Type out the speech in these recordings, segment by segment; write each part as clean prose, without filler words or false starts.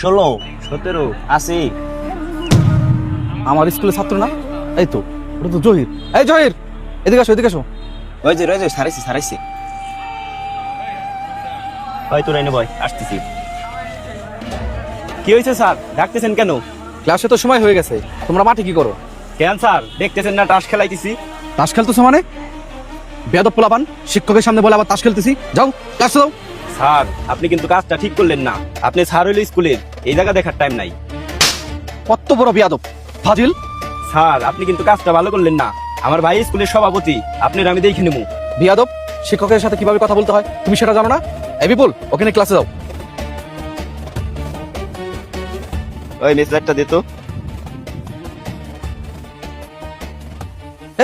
16, 17, 80। আমার স্কুলের ছাত্র না? এই তো, ওটা তো জহির। এই জহির, এদিকে আসো, এদিকে আসো। ওই যে সারাইছে। ভাই তোর এনে বয়, আসতেছি। কি হয়েছে স্যার, ডাকতেছেন কেন? ক্লাসে তো সময় হয়ে গেছে, তোমরা মাঠে কি করো? কেন স্যার, দেখতেছেন না টাস খেলাইতেছি? তাস খেলতেছো মানে? বেয়াদব পোলাপান, শিক্ষকের সামনে বলে আবার তাস খেলতেছি। যাও, ক্লাসে যাও। স্যার, আপনি কিন্তু কাজটা ঠিক করলেন না। আপনি স্যার হইলে স্কুলের, এই জায়গা দেখার টাইম নাই। কত বড় বেয়াদব, ফাজিল। স্যার, আপনি কিন্তু কাজটা ভালো করলেন না। আমার ভাই স্কুলের সভাপতি, আপনার আমি দেখে নেবো। বেয়াদব, শিক্ষকের সাথে কিভাবে কথা বলতে হয় তুমি সেটা জানো না? এই বিপুল, ওখানে ক্লাসে যাও। ওই মেসেজটা দিত।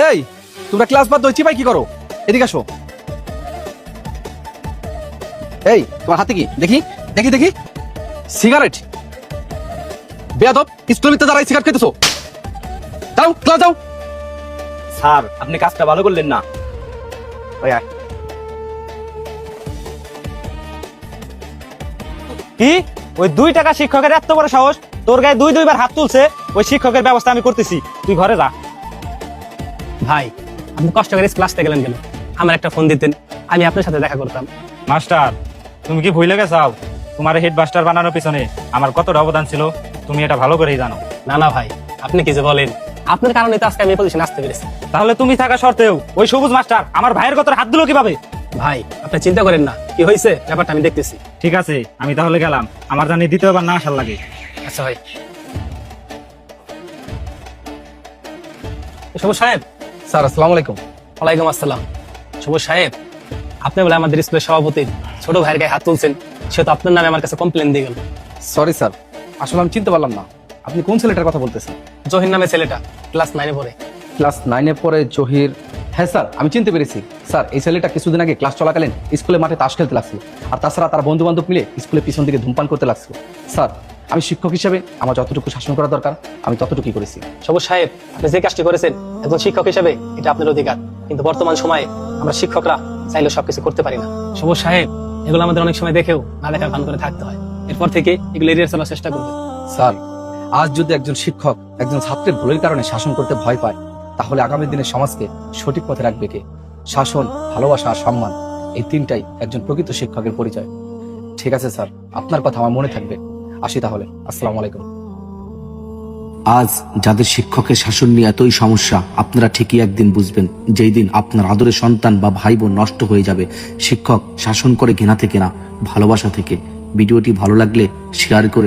এই, তোমরা ক্লাস বাদ দইছি ভাই কি করো? এদিকে আসো। এই, তোমার হাতে কি? দেখি দেখি দেখি। সিগারেট। বেয়াদব, স্কুলে দাঁড়াই সিগারেট খেতেছো। যাও, ক্লাস যাও। স্যার, আপনি কাজটা ভালো করলেন না। ওই আয়। কি? ওই 2 টাকা শিক্ষকের এত বড় সাহস, তোর গায়ে দুইবার হাত তুলছে। ওই শিক্ষকের ব্যবস্থা আমি করতেছি, তুই ঘরে যা। ভাই, আপনি কষ্ট করে ক্লাস থেকে গেলেন কেন? আমার একটা ফোন দিতেন, আমি আপনার সাথে দেখা করতাম। মাস্টার, তুমি কি ভুলে গেছাও? তোমার হেডমাস্টার বানানোর পিছনে আমার কতটা অবদান ছিল তুমি এটা ভালো করেই জানো। না না ভাই, আপনি কি যে বলেন, আপনার কারণে তো আজকে আমি এই পজিশনে আসতে পেরেছি। তাহলে তুমি থাকা সত্ত্বেও ওই সবুজ মাস্টার আমার ভাইয়ের কত হাত দিল কিভাবে? ভাই, আপনি চিন্তা করেন না, কি হয়েছে ব্যাপারটা আমি দেখতেছি। ঠিক আছে, আমি তাহলে গেলাম। আমার জানি দ্বিতীয়বার না আসার লাগে। আচ্ছা ভাই। সবুজ সাহেব। স্যার, আসসালামু আলাইকুম। ওয়ালাইকুম আসসালাম। সবুজ সাহেব, আপনি বলে আমাদের স্কুলের সভাপতি ছোট ভাইয়ের গায়ে হাত তুলছেন, সে তো আপনার নামে আমার কাছে কমপ্লেন দিয়ে গেল। সরি স্যার, আসলে আমি চিনতে পারলাম না আপনি কোন ছেলেটার কথা বলতেছেন। জহির নামে ছেলেটা ক্লাস 9-এ পড়ে। ক্লাস 9-এ পড়ে জহির? হ্যাঁ স্যার, আমি চিনতে পেরেছি। স্যার, এই ছেলেটা কিছুদিন আগে ক্লাস চলাকালীন স্কুলের মাঠে তাস খেলতে লাগছিল, আর তাছাড়া তার বন্ধু বান্ধব মিলে স্কুলের পিছন দিকে ধূমপান করতে লাগছিল। স্যার, আমি শিক্ষক হিসেবে আমার যতটুকু শাসন করা দরকার আমি ততটুকুই করেছি। সবুজ সাহেব, আপনি যে কাজটি করেছেন একজন শিক্ষক হিসেবে এটা আপনার অধিকার, কিন্তু বর্তমান সময়ে আমরা শিক্ষকরা চাইলে সবকিছু করতে পারি না। সবুজ সাহেব, এগুলো আমাদের অনেক সময় দেখেও না দেখার ভান করে থাকতে হয়। এরপর থেকে এগুলো এড়িয়ে চলার চেষ্টা করবেন। স্যার, আজ যদি একজন শিক্ষক একজন ছাত্রের ভুলের কারণে শাসন করতে ভয় পায়, তাহলে আগামী দিনে সমাজকে সঠিক পথে রাখবে কে? শাসন, ভালোবাসা আর সম্মান, এই তিনটাই একজন প্রকৃত শিক্ষকের পরিচয়। ঠিক আছে স্যার, আপনার কথা আমার মনে থাকবে। আসি তাহলে, আসসালামু আলাইকুম। আজ যাদের শিক্ষকের শাসন নিয়ে এতই সমস্যা, আপনারা ঠিকই একদিন বুঝবেন, যেই দিন আপনার আদরের সন্তান বা ভাই বোন নষ্ট হয়ে যাবে। শিক্ষক শাসন করে ঘৃণা থেকে না, ভালোবাসা থেকে। ভিডিওটি ভালো লাগলে শেয়ার করে